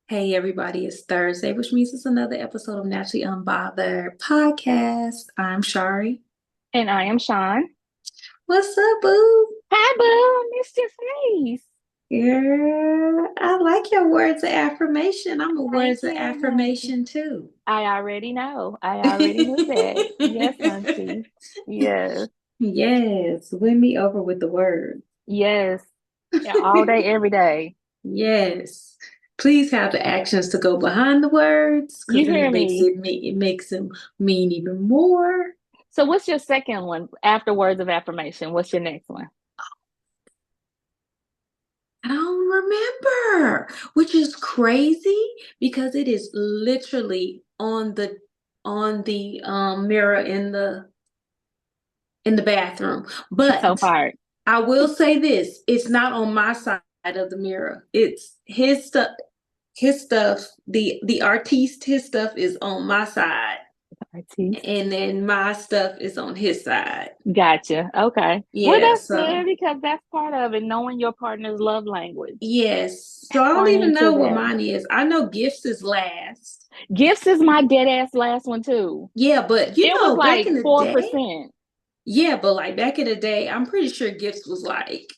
Hey everybody, it's Thursday, which means it's another episode of Naturally Unbothered podcast. I'm Shari. And I am Sean. What's up, boo? Hi, boo. Missed your face. Girl, I like your words of affirmation. I'm a Thank words of you. affirmation too. I already know. I already knew that. Yes, auntie. Yes. Yes, win me over with the word. Yes. Yeah, all day, every day. Yes. Please have the actions to go behind the words, You because then hear me? it makes them mean even more. So what's your second one after words of affirmation? What's your next one? I don't remember, which is crazy because it is literally on the mirror in the bathroom. She's so But fired. I will say this, it's not on my side of the mirror. It's his stuff. His stuff, the artiste, his stuff is on my side. Artiste. And then my stuff is on his side. Gotcha. Okay. Well, Yeah, that's so good because that's part of it, knowing your partner's love language. yes. So I don't Pouring even into know what that. mine is. I know gifts is last. Gifts is my dead ass last one too. Yeah, but It was back like in the day, 4%. yeah, but like back in the day, I'm pretty sure gifts was like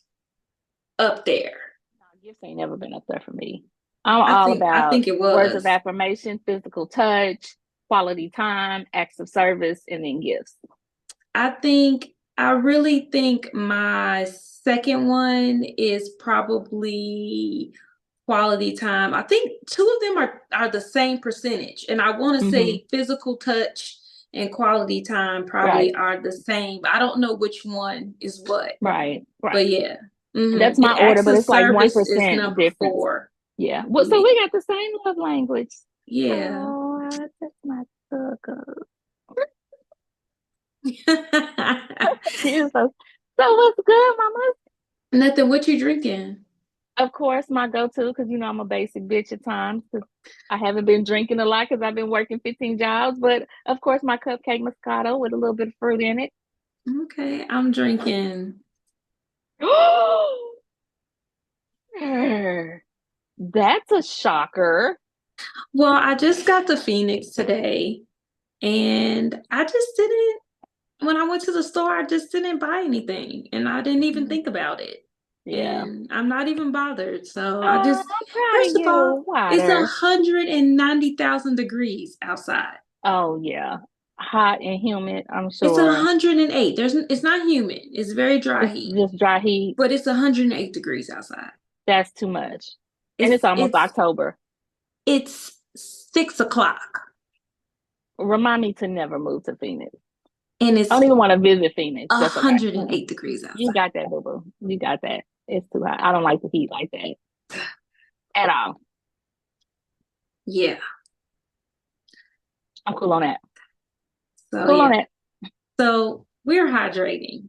up there. No, gifts ain't never been up there for me. I'm all I about think it words of was. affirmation, physical touch, quality time, acts of service, and then gifts. I really think my second one is probably quality time. I think two of them are the same percentage. And I want to say physical touch and quality time probably Right, are the same. I don't know which one is what. right. But yeah. That's And my order, acts but of it's like service is 1% number difference. 4. Yeah. Well, so we got the same love language. Yeah. Oh, that's my sugar. So what's good, mama? Nothing. What you drinking? Of course, my go-to, because you know I'm a basic bitch at times. 'Cause I haven't been drinking a lot because I've been working 15 jobs. But of course, my cupcake Moscato with a little bit of fruit in it. Okay, I'm drinking. That's a shocker. Well, I just got to Phoenix today, and I just didn't. When I went to the store, I just didn't buy anything, and I didn't even think about it. Yeah. And I'm not even bothered. So I Oh, just, I'm proud first of of all, you. it's Water. 190,000 degrees outside. Oh yeah. Hot and humid, I'm It's sure. 108. It's not humid. It's very dry It's heat, just dry heat. but it's 108 degrees outside. That's too much. And it's It's almost it's October. it's 6 o'clock, Remind me to never move to Phoenix. and I don't it's even want to visit Phoenix. That's okay. 108 degrees You outside. got that, boo boo. You got that. It's too hot. I don't like the heat like that at all. Yeah. I'm cool on that. So Cool on yeah. that. So we're hydrating.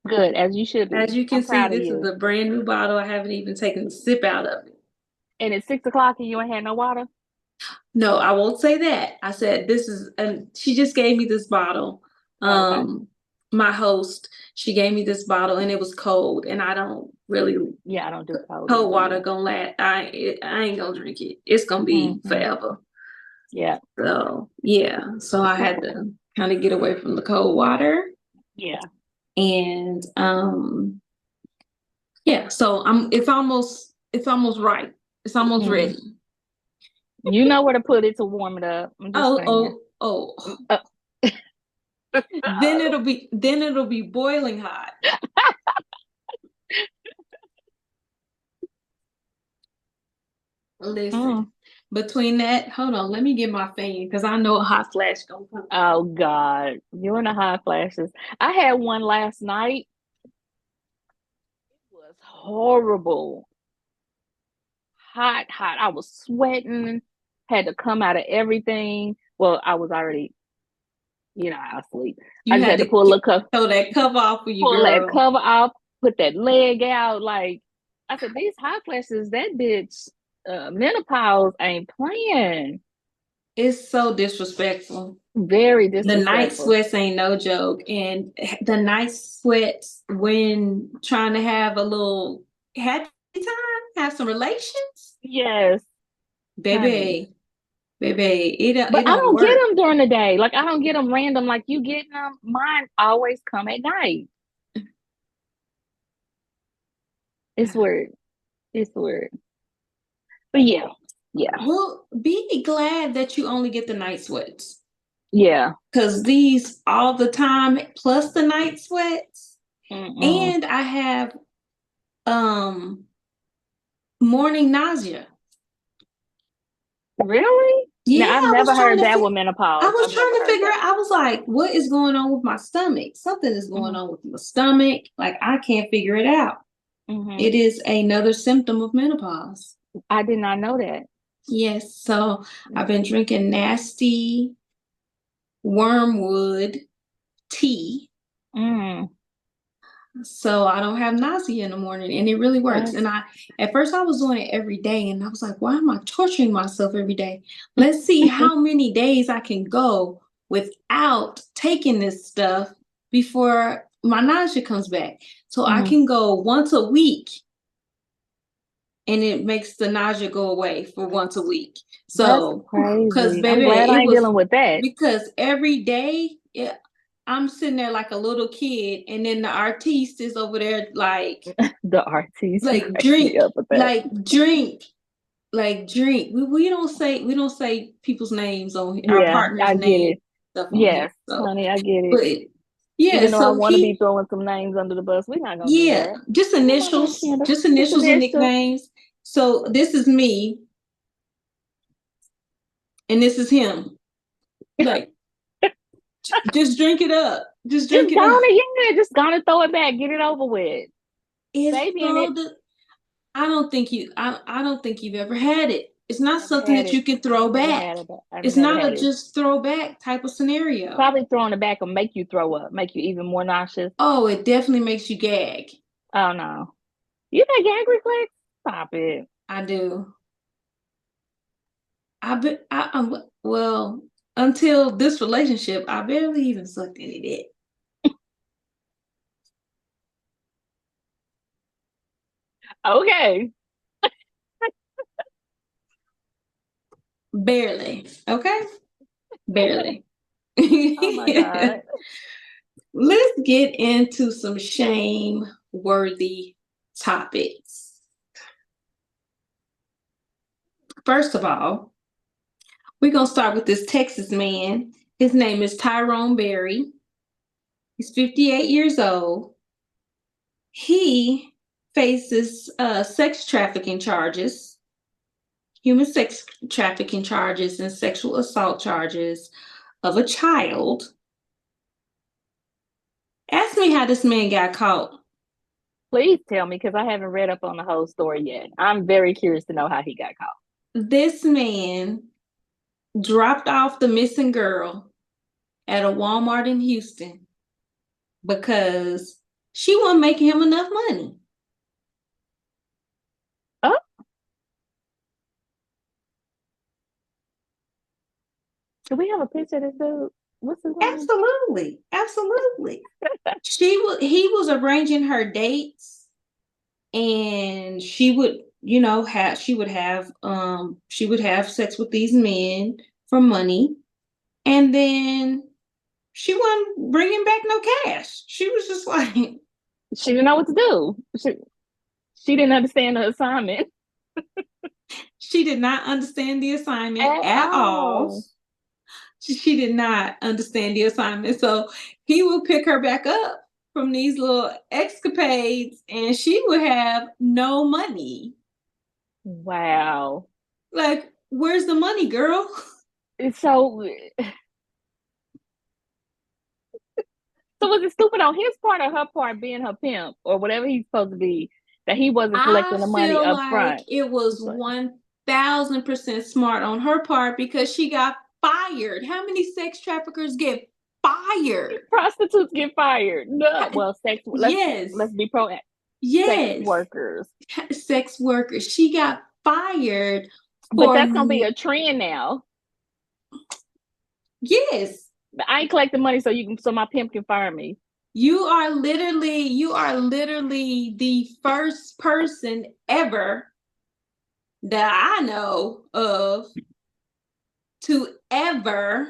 Good, as you should be. As you can I'm see, proud of this is you. a brand new bottle. I haven't even taken a sip out of it. And it's 6 o'clock and you ain't had no water? No, I won't say that. I said this is, and she just gave me this bottle. Oh, okay. My host, she gave me this bottle and it was cold, and I don't really Yeah, I don't do cold cold either. water gonna last. I ain't gonna drink it. It's gonna be forever. Yeah. So yeah. So I had to kind of get away from the cold water. Yeah. And yeah, so it's almost right. It's almost ready. You know where to put it to warm it up. I'm just saying. Then it'll be boiling hot. Listen, between that, hold on, let me get my fan because I know a hot flash gonna come. Oh God, you and the hot flashes. I had one last night. It was horrible. Hot, hot. I was sweating, had to come out of everything. Well, I was already, asleep. You I just had had to to pull throw that cover off for you, pull that girl. cover off, put that leg out. Like I said, these hot flashes, that bitch. menopause ain't playing. It's so disrespectful. Very The night disrespectful. sweats ain't no joke. And the night sweats when trying to have a little happy time, have some relations, Yes, honey. baby, baby, it But I don't don't get work. them during the day. Like I don't get them random. Like you getting them. Mine always come at night. It's weird. It's weird. But yeah, yeah, Well, be glad that you only get the night sweats. yeah. Because these all the time, plus the night sweats, Mm-mm. and I have um morning nausea. Really? Yeah, Now I've I never was trying heard to that fi- with I menopause. was I've never trying to heard figure that. out. I was like, what is going on with my stomach? Something is going Hmm. on with my stomach. Like I can't figure it out. Hmm. It is another symptom of menopause. I did not know that. Yes, so I've been Mm. drinking nasty wormwood tea Mm. so I don't have nausea in the morning, and it really works. That's And I, at first, I was doing it every day, and I was like, "Why am I torturing myself every day? Let's see how many days I can go without taking this stuff before my nausea comes back. So I Mhm. can go once a week, and it makes the nausea go away for once a week. That's So, because crazy. I'm glad baby, I it ain't was dealing with that. because every day, I'm sitting there like a little kid, and then the artiste is over there The artiste, you like crack me drink, up with that. like drink, like drink. We don't say people's names on our Yeah, partners' I get name it. stuff on here. Yes, So, honey, I get it. but yeah, Even though I so want to be he, throwing some names under the bus, we're not gonna do yeah, that. just Oh my bad, initials, Kendall. just Just initials and initial. nicknames. So this is me, and this is him. Like, just drink it up. Just drink Just it up. gonna, yeah, just gonna throw it back, get it over with. It's Baby in it. so. I don't think you've ever had it. It's not Never something had that it. you can I've throw never back. had it. I've It's never not had a it. just throwback type of scenario. Probably throwing it back will make you throw up, make you even more nauseous. Oh, it definitely makes you gag. Oh no. You got gag reflex? Stop it. I do. I'm well, until this relationship, I barely even sucked any dick. Okay. Barely. Okay? Barely. Oh my God. Let's get into some shame worthy topics. First of all, we're going to start with this Texas man. His name is Tyrone Berry. He's 58 years old. He faces sex trafficking charges, human sex trafficking charges, and sexual assault charges of a child. Ask me how this man got caught. Please tell me because I haven't read up on the whole story yet. I'm very curious to know how he got caught. This man dropped off the missing girl at a Walmart in Houston because she wasn't making him enough money. Oh, do we have a picture of this dude? What's his name? Absolutely. Absolutely. He was arranging her dates, and she would have sex with these men for money, and then she wasn't bringing back no cash. She was just like, She didn't know what to do. She didn't understand the assignment she did not understand the assignment at at all. all. She did not understand the assignment. So he would pick her back up from these little escapades, and she would have no money. Wow. Like, where's the money, girl? So, so was it stupid on his part or her part being her pimp or whatever he's supposed to be that he wasn't I collecting the money feel up like front? it was 1000% smart on her part because she got fired. How many sex traffickers get fired? Prostitutes get fired. No, well, Yes, let's be proactive. Sex yes, workers. sex workers. She got fired But for that's gonna be a trend now. yes. I ain't collecting money so my pimp can fire me. You are literally the first person ever that I know of to ever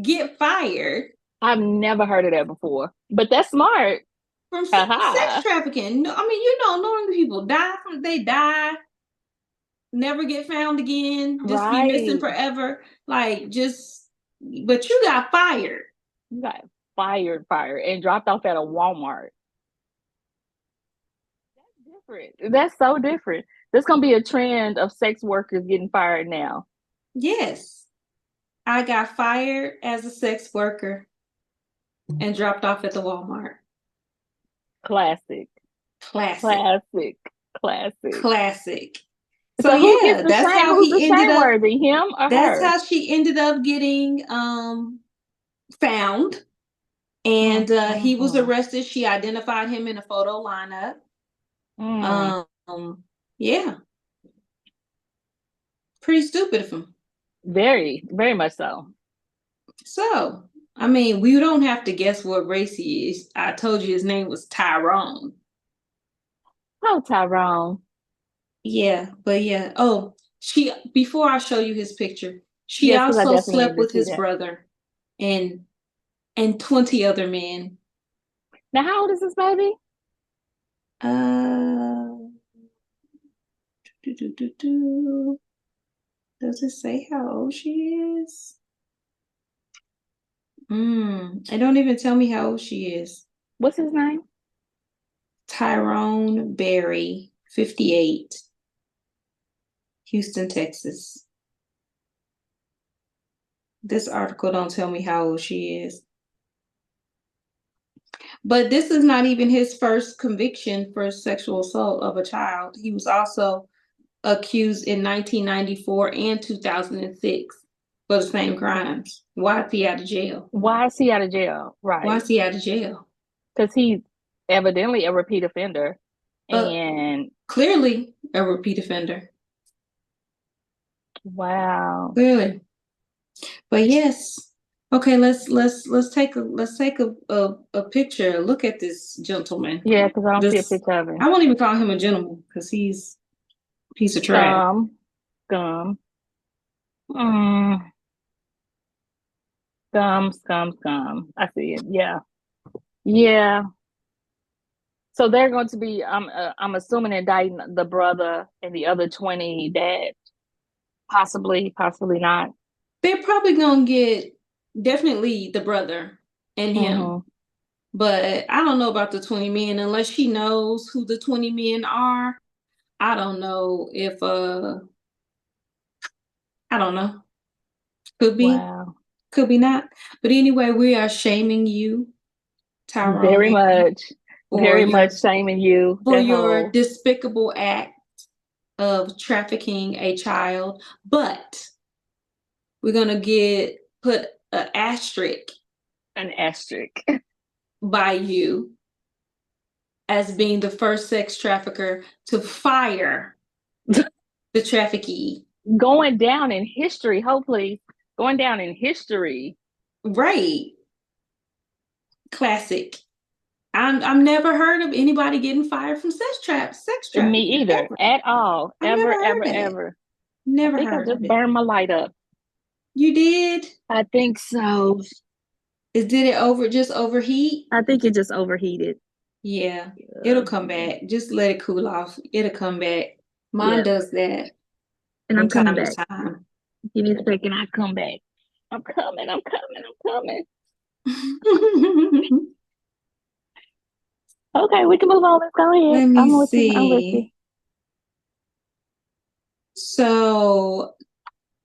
get fired I've never heard of that before, but that's smart. from sex Haha. trafficking. No, I mean, you know, normally people die, never get found again, just be missing Right. forever. Like just, but you got fired. You got fired, and dropped off at a Walmart. That's different. That's so different. There's gonna be a trend of sex workers getting fired now. Yes, I got fired as a sex worker and dropped off at the Walmart. Classic. Classic. Classic. Classic. Classic. So So who gets yeah, the shame? Who's the shameworthy? Him or that's her? how she ended up getting found. And he was Mm-hmm. arrested. She identified him in a photo lineup. Mm. Um yeah, pretty stupid of him. Very, very much so. So, I mean, we don't have to guess what race he is. I told you his name was Tyrone. Oh, Tyrone. Yeah, but yeah. Oh, she before I show you his picture, she Yes, because I also definitely slept need to with see his that. brother and 20 other men. Now, how old is this baby? Uh do. Does it say how old she is? It don't even tell me how old she is. What's his name? Tyrone Berry, 58, Houston, Texas. This article don't tell me how old she is. But this is not even his first conviction for sexual assault of a child. He was also accused in 1994 and 2006 for the same crimes. Why is he out of jail? Why is he out of jail? Why Right. is he out of jail? Because he's evidently a repeat offender. Uh, And Clearly a repeat offender. wow. Clearly. But yes. Okay, let's take a picture. Look at this gentleman. Yeah, because I don't see a This picture of him. I won't even call him a gentleman because he's a piece of trash. Scum. Scum. Mm. Scum. I see it. Yeah. Yeah. So they're going to be, I'm assuming, indicting the brother and the other 20 that possibly not. They're probably gonna get definitely the brother and him. Mm-hmm. But I don't know about the 20 men unless she knows who the 20 men are. I don't know if I don't know. Could be, Wow. could be not. But anyway, we are shaming you, Tyrone Very Berry, much, for shaming you. That your whole, despicable act of trafficking a child. But we're gonna get put an asterisk an asterisk. by you as being the first sex trafficker to fire the traffickee. Going down in history, hopefully, going down in history. Right. Classic. I'm never heard of anybody getting fired from sex Me trafficking. either, Ever. at all. I've never Ever, heard ever, that. ever. I Never think I heard just of it. burned my light up. You did? I think so. Did it just overheat? I think it just overheated. Yeah. It'll come back. Just let it cool off. It'll come back. Mine Yeah. does that And I'm from coming time to back. time. Give me a second. I come back. I'm coming. Okay, we can move on. Let's go ahead. Let me I'm with you. I'm with you. see. So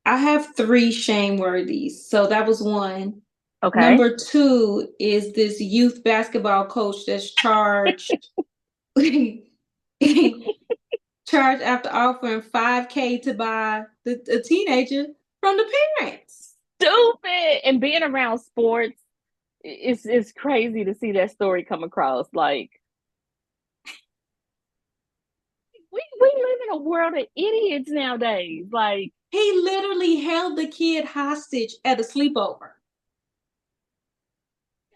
I have three shameworthies. So that was one. Okay. Number two is this youth basketball coach that's charged charged after offering 5K to buy a teenager from the parents. Stupid. And being around sports, it's crazy to see that story come across. Like, We live in a world of idiots nowadays. Like, He literally held the kid hostage at a sleepover.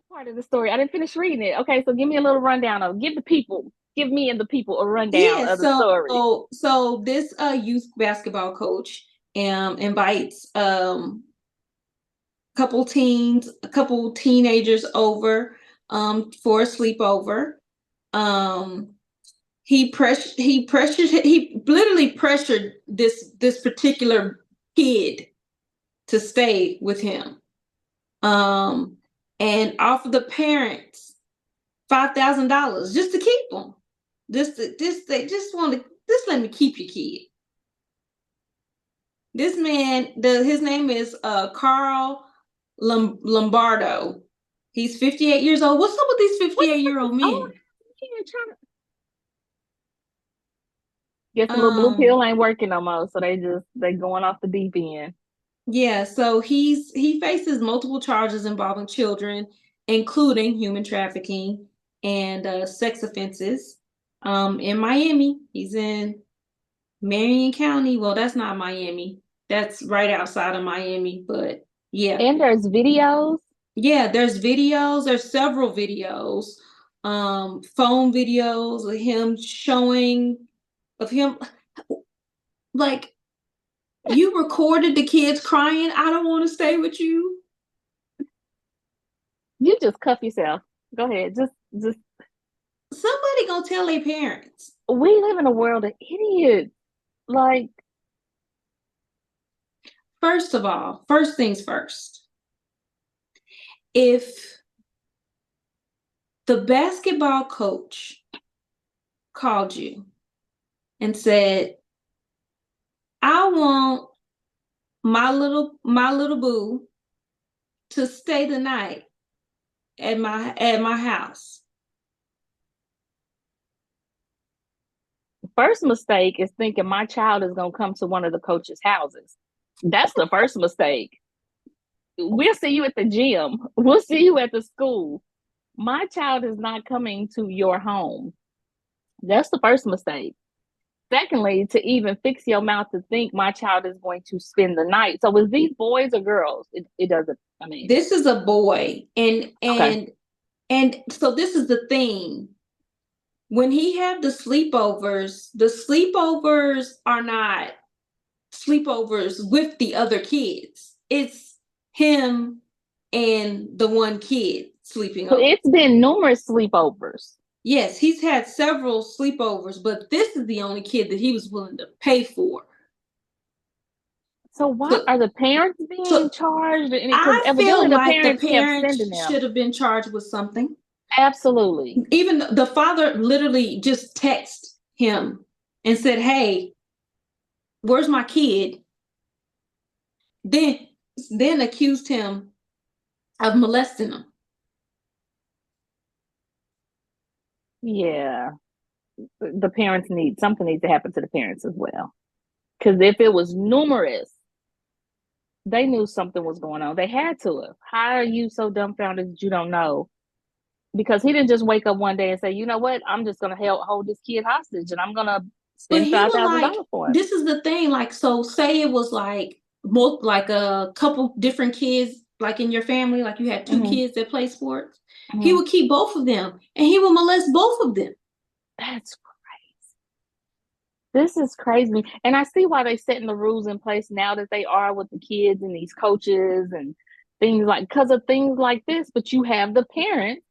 part of the story. I didn't finish reading it. Okay, so give me a little rundown of give me and the people a rundown Yeah, of the story. so this youth basketball coach invites a couple teenagers over for a sleepover. Um he literally pressured this particular kid to stay with him. Um and offered the parents $5,000 just to keep them. They just want to just let me keep your kid. This man, his name is Carl Lombardo. He's 58 years old. What's up with these What's 58-year-old oh, men? guess the little blue Um, pill ain't working no more, so they going off the deep end. yeah, so he faces multiple charges involving children, including human trafficking and sex offenses. In Miami, he's in Marion County. Well, that's not Miami. That's right outside of Miami, but yeah. And there's videos. Yeah, there's videos, there's several videos, phone videos of him showing of him like you recorded the kids crying, I don't want to stay with you. You just cuff yourself. Go ahead. Just Somebody gonna tell their parents. we live in a world of idiots. Like, First of all, first things first. If the basketball coach called you and said, I want my little boo to stay the night at my house. first mistake is thinking my child is gonna come to one of the coach's houses. That's the first mistake. We'll see you at the gym. We'll see you at the school. My child is not coming to your home. That's the first mistake. Secondly, to even fix your mouth to think my child is going to spend the night. So, with these boys or girls, it doesn't. I mean, This is a boy, and okay. and and so this is the thing. When he had the sleepovers are not sleepovers with the other kids. It's him and the one kid sleeping So over. it's been numerous sleepovers. Yes, he's had several sleepovers, but this is the only kid that he was willing to pay for. So why So, are the parents being so charged? Because I evidently feel the like the parents kept sending parents them. should have been charged with something. Absolutely. Even the father literally just texted him and said, "Hey, where's my kid?" Then then accused him of molesting him. Yeah. The parents need something needs to happen to the parents as well. Because if it was numerous, they knew something was going on. They had to have. How are you so dumbfounded that you don't know? Because he didn't just wake up one day and say, you know what, I'm just gonna hold this kid hostage and I'm gonna But spend he five would thousand like, dollars for him. this is the thing, like, so say it was like a couple different kids, like in your family, like you had 2 Mm-hmm. kids that play sports. He Mm-hmm. would keep both of them and he would molest both of them. That's This is crazy. And I see why they're setting the rules in place now that they are with the kids and these coaches and things like because of things like this. But you have the parents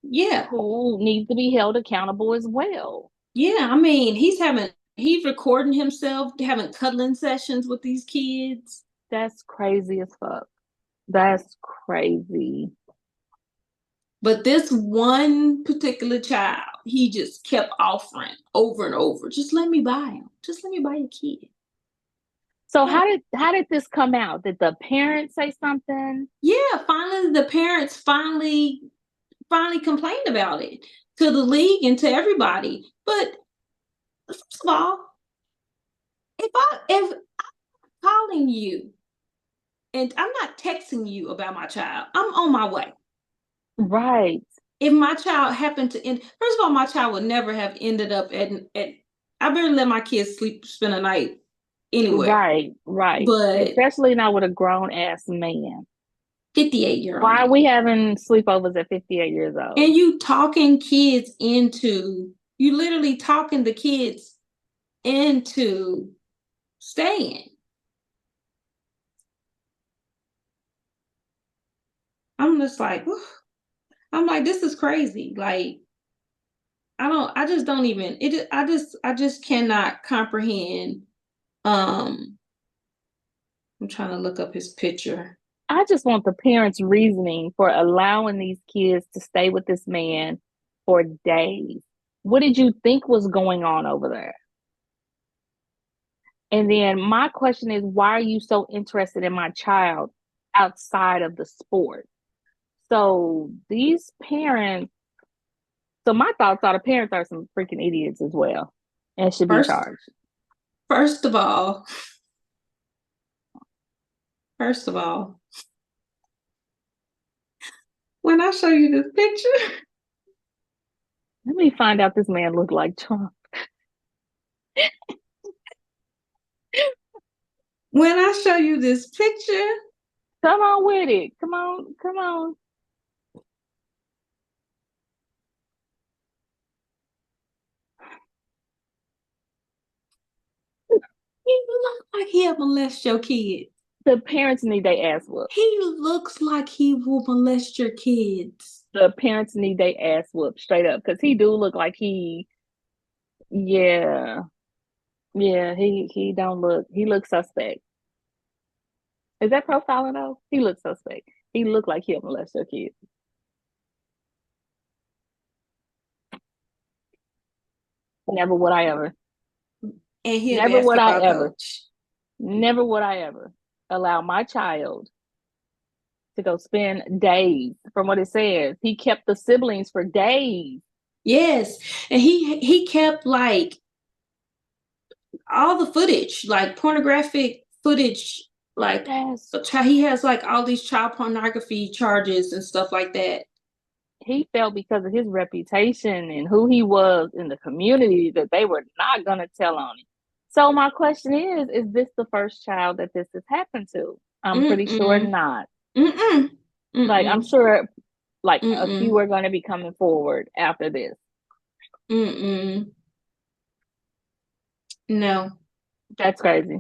Yeah. who need to be held accountable as well. Yeah. I mean, he's recording himself having cuddling sessions with these kids. That's crazy as fuck. That's crazy. But this one particular child, he just kept offering over and over. Just let me buy him. Just let me buy a kid. So Yeah. how did this come out? Did the parents say something? Yeah, finally the parents finally complained about it to the league and to everybody. But first of all, if I'm calling you and I'm not texting you about my child, I'm on my way. Right. If my child happened to end, first of all, my child would never have ended up at better let my kids spend a night anywhere. Right. But Especially now with a grown ass man. 58-year-old Why man. are we having sleepovers at 58 years old? And you literally talking the kids into staying. I'm just like, whew. I'm like, this is crazy. Like, I just cannot comprehend. I'm trying to look up his picture. I just want the parents' reasoning for allowing these kids to stay with this man for days. What did you think was going on over there? And then my question is, why are you so interested in my child outside of the sport? So these parents, so my thoughts are the parents are some freaking idiots as well and should be charged. First of all, when I show you this picture, let me find out this man looked like Trump. When I show you this picture, come on with it. Come on. he looks like he'll molest your kid. The parents need their ass whooped. He looks like he will molest your kids. The parents need their ass whooped straight up because he do look like he, yeah, he don't look. He looks suspect. Is that profiling though? He looks suspect. He looked like he'll molest your kids. Never would I ever. And he never would I ever. Coach. Never would I ever allow my child to go spend days. From what it says, he kept the siblings for days. Yes, and he kept like all the footage, like pornographic footage. Like yes. He has like all these child pornography charges and stuff like that. He felt because of his reputation and who he was in the community that they were not going to tell on him. So my question is this the first child that this has happened to? I'm pretty sure not. Like, I'm sure like a few are going to be coming forward after this. No. That's crazy.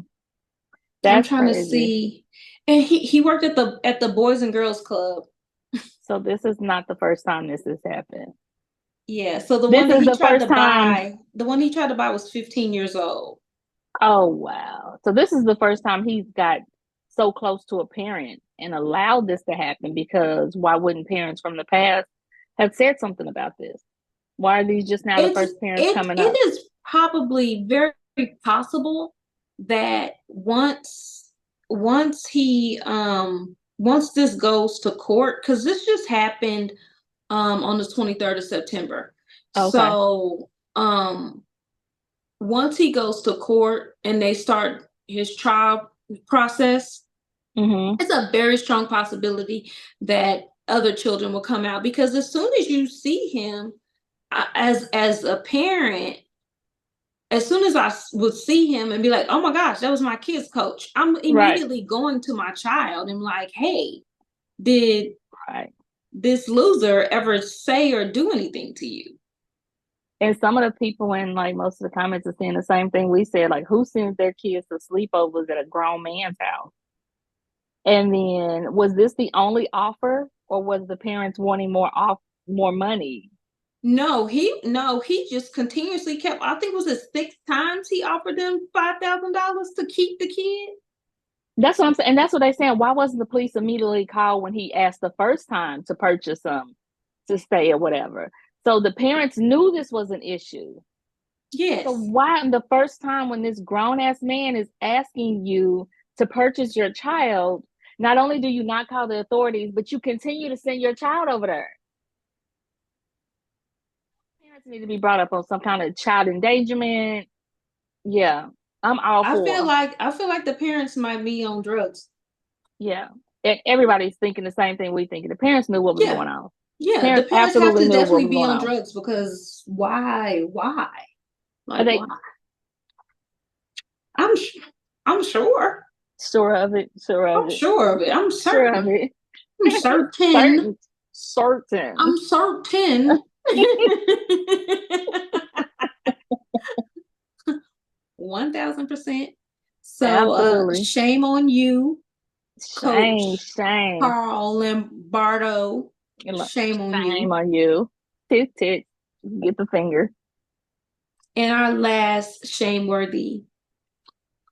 I'm trying to see. And he worked at the Boys and Girls Club. So this is not the first time this has happened. Yeah. So the one he tried to buy was 15 years old. Oh, wow. So this is the first time he's got so close to a parent and allowed this to happen, because why wouldn't parents from the past have said something about this? Why are these just now the first parents coming up? It is probably very possible that once this goes to court, because this just happened on the 23rd of September. Okay. So once he goes to court and they start his trial process, it's a very strong possibility that other children will come out, because as soon as you see him as a parent, as soon as I would see him and be like, oh my gosh, that was my kid's coach, I'm immediately going to my child and like, hey, did this loser ever say or do anything to you? And some of the people in like most of the comments are saying the same thing we said, like, who sends their kids to sleepovers at a grown man's house? And then was this the only offer, or was the parents wanting more money? No, he just continuously kept, I think it was 6 times he offered them $5,000 to keep the kid. That's what I'm saying. And that's what they're saying. Why wasn't the police immediately called when he asked the first time to purchase them to stay or whatever? So the parents knew this was an issue. Yes. So why the first time when this grown-ass man is asking you to purchase your child, not only do you not call the authorities, but you continue to send your child over there? Parents need to be brought up on some kind of child endangerment. Yeah, I'm all for. I feel like the parents might be on drugs. Yeah, everybody's thinking the same thing we think. The parents knew what was going on. Yeah, the parents have to definitely be on drugs, because why? Like, why? I'm sh- I'm sure. Sure of it. Sure of I'm it. sure of it. I'm Sure of certain. it. I'm certain. Certain. Certain. I'm certain. 1000%. So Absolutely. shame on you, Shame. Coach Shame. Carl Lombardo. Shame on Shame you. on you. Tit tit. Get the finger. And our last shameworthy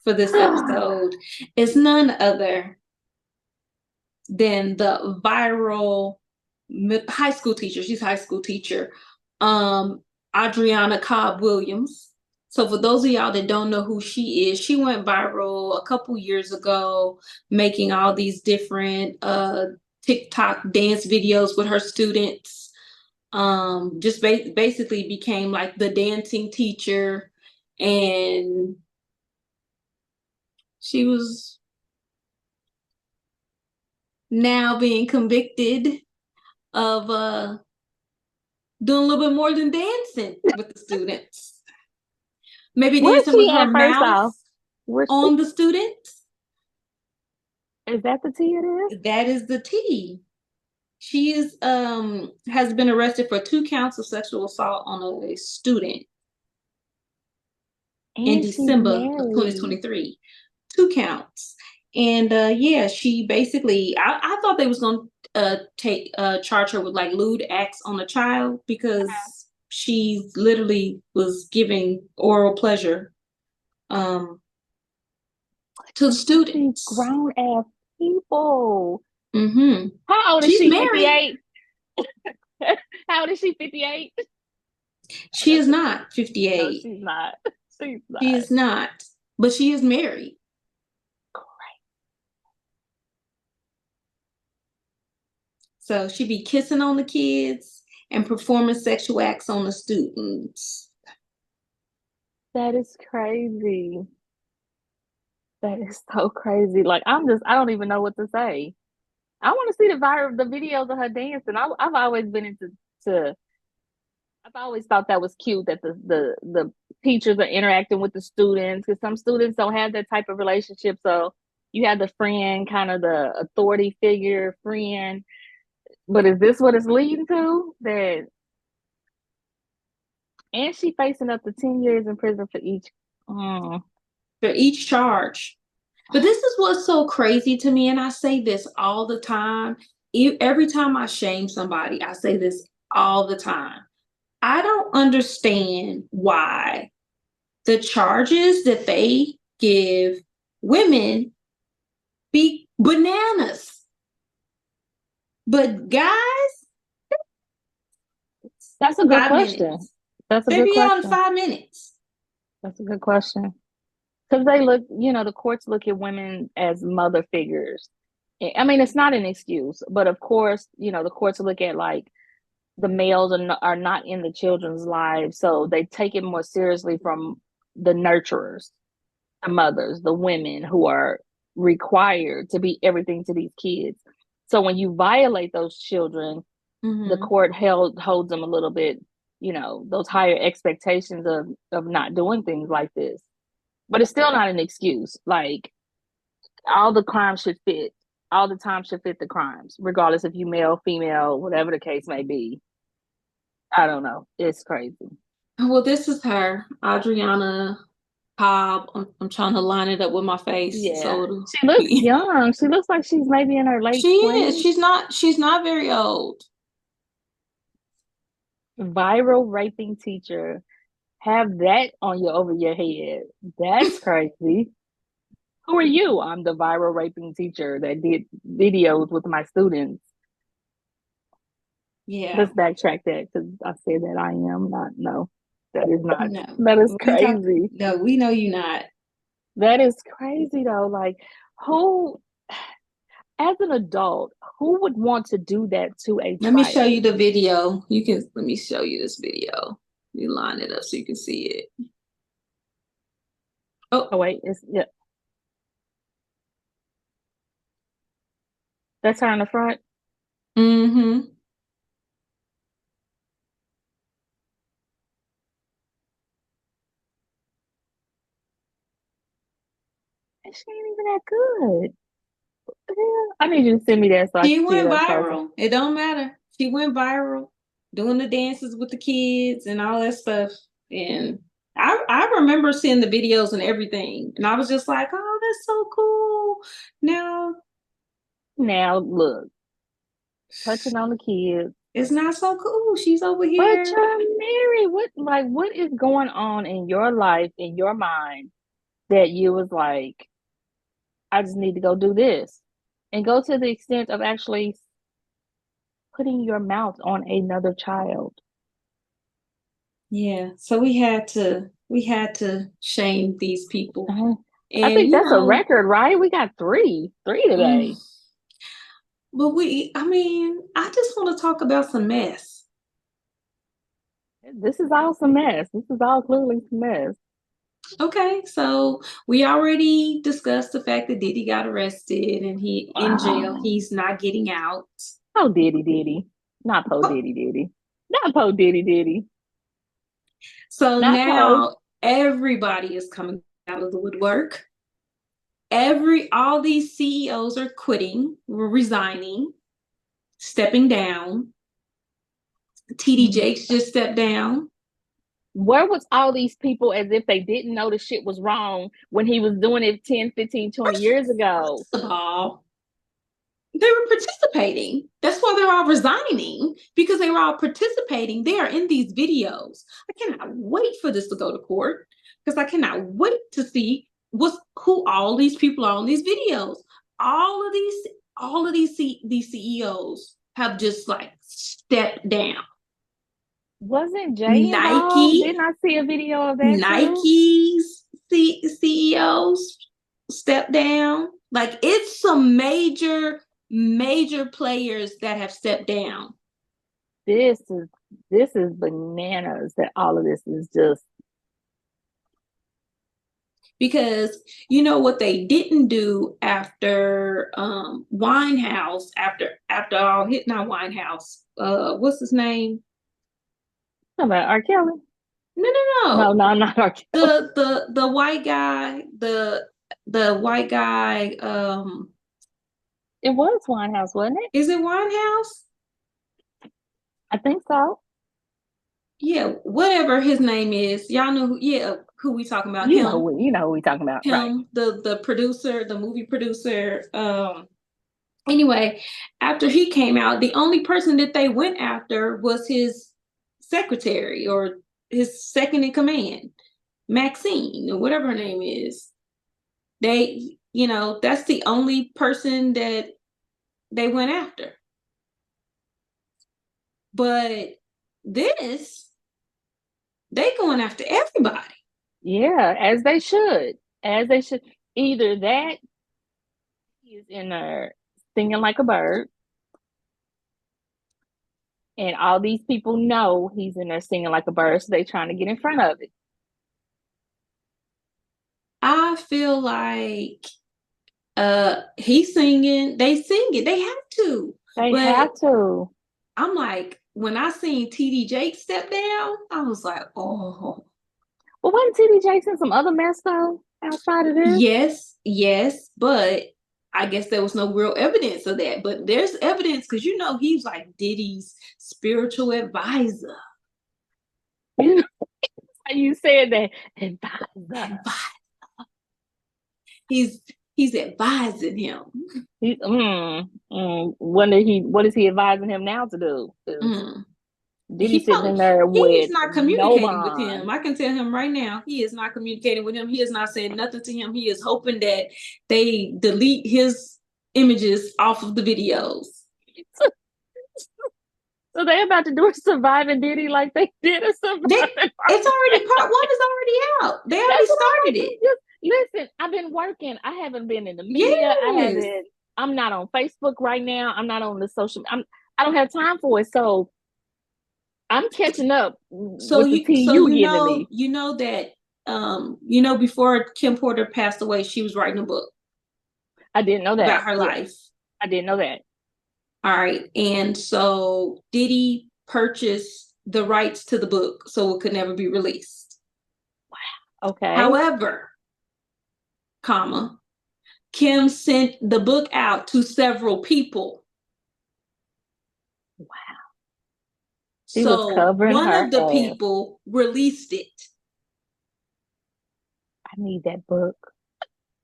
for this episode is none other than the viral high school teacher. She's a high school teacher, Adriana Cobb Williams. So for those of y'all that don't know who she is, she went viral a couple years ago, making all these different TikTok dance videos with her students. Just basically became like the dancing teacher, and she was now being convicted of doing a little bit more than dancing with the students. Maybe Where's dancing with she her at first mouth off? Where's she? on the students. Is that the tea it is? That is the tea. She is has been arrested for 2 counts of sexual assault on a student in And she's December of married. 2023. 2 counts. And yeah, she basically I thought they was gonna take charge her with like lewd acts on a child, because she literally was giving oral pleasure um to the These students. grown ass people. Mm-hmm. How old is She's she? married. 58? How old is she? 58? She is not No, 58. she's not. She's She not. is not. But she is married. So she be kissing on the kids and performing sexual acts on the students. That is crazy. That is so crazy. Like I don't even know what to say. I want to see the videos of her dancing. I've always been to I've always thought that was cute that the teachers are interacting with the students, because some students don't have that type of relationship. So you have the friend, kind of the authority figure friend. But is this what it's leading to? That and she facing up to 10 years in prison for each. Mm. For each charge. But this is what's so crazy to me, and I say this all the time. Every time I shame somebody, I say this all the time. I don't understand why the charges that they give women be bananas. But guys, That's a good 5 minutes. question. That's a They good be out in question. 5 minutes. That's a good question. Because they look, the courts look at women as mother figures. I mean, it's not an excuse, but of course, the courts look at like the males are not in the children's lives, so they take it more seriously from the nurturers, the mothers, the women who are required to be everything to these kids. So when you violate those children, the Mm-hmm. court holds them a little bit, those higher expectations of not doing things like this. But it's still not an excuse. Like all the crimes should fit. All the time should fit the crimes, regardless if you male, female, whatever the case may be. I don't know. It's crazy. Well, this is her, Adriana Cobb. I'm trying to line it up with my face Yeah. so it'll She looks be. young. She looks like she's maybe in her late She is. 20s. She's not very old. Viral raping teacher. Have that on your over your head. That's crazy. Who are you? I'm the viral raping teacher that did videos with my students. Yeah. Let's backtrack that because I said that I am not. No, that is not. No. That is We talk crazy. no, we know you not. That is crazy though. Like, who, as an adult, who would want to do that to a Let me show child? you the video. Let me show you this video. You line it up so you can see it. Oh Oh, wait, it's yeah. That's her in the front. mm-hmm. she ain't even that good. Yeah, I need you to send me that so I She can see it went up closer. viral. It don't matter. She went viral doing the dances with the kids and all that stuff. And I remember seeing the videos and everything. And I was just like, oh, that's so cool. Now Now look, touching on the kids. it's not so cool. She's over But here. you're married. What is going on in your life, in your mind, that you was like, I just need to go do this, and go to the extent of actually putting your mouth on another child. Yeah. So we had to shame these people. I And think that's a record, right? We got three today. but I mean, I just want to talk about some mess. This is all some mess. This is all clearly some mess. Okay, so we already discussed the fact that Diddy got arrested and he in jail. Wow. He's not getting out. Oh, Diddy. Not Po Diddy. Not Po Diddy. So Not Po. now everybody is coming out of the woodwork. All these CEOs are quitting, resigning, stepping down. TD Jakes just stepped down. Where was all these people as if they didn't know the shit was wrong when he was doing it 10, 15, 20 years ago? First of all, they were participating. That's why they're all resigning, because they were all participating. They are in these videos. I cannot wait for this to go to court, because I cannot wait to see who all these people are on these videos. All of these CEOs have just like stepped down. Wasn't Jay involved? Nike, Didn't I see a video of that too? Nike's CEOs stepped down. Like, it's some major players that have stepped down. This is bananas that all of this is just. Because you know what they didn't do after Winehouse, after all hit not Winehouse, what's his name? About R. Kelly? No. No, not R. Kelly. The white guy, the white guy, It was Winehouse, wasn't it? is it Winehouse? I think so. Yeah, whatever his name is. Y'all know who we talking about. You know who we talking about, him, right? the producer, the movie producer. Anyway, after he came out, the only person that they went after was his secretary, or his second in command, Maxine, or whatever her name is. That's the only person that they went after. But this, they going after everybody. Yeah, as they should. As they should. Either that is in there singing like a bird, and all these people know he's in there singing like a bird, so they trying to get in front of it. I feel like he's singing, they sing it, they have to. They But have to. I'm like, when I seen TD Jake step down, I was like, oh. Well, wasn't TD Jakes some other mess though outside of this? Yes, but I guess there was no real evidence of that. But there's evidence, because he's like Diddy's spiritual advisor. You said that advisor. He's advising him. What is he advising him now to do? Diddy sitting in there He's with not no communicating with bond. him. I can tell him right now, he is not communicating with him. He is not saying nothing to him. He is hoping that they delete his images off of the videos. So they about to do a Surviving Diddy like they did a Surviving. It's already, part one is already out. They already started it. Listen, I've been working. I haven't been in the media. Yes. I'm not on Facebook right now. I'm not on the social. I don't have time for it. So I'm catching up with the tea you giving me. You know that before Kim Porter passed away, she was writing a book. I didn't know that. About her life. I didn't know that. All right. And so Diddy purchased the rights to the book so it could never be released. Wow. Okay. However, comma, Kim sent the book out to several people. Wow. She was So covering one her of the ass. people released it. I need that book.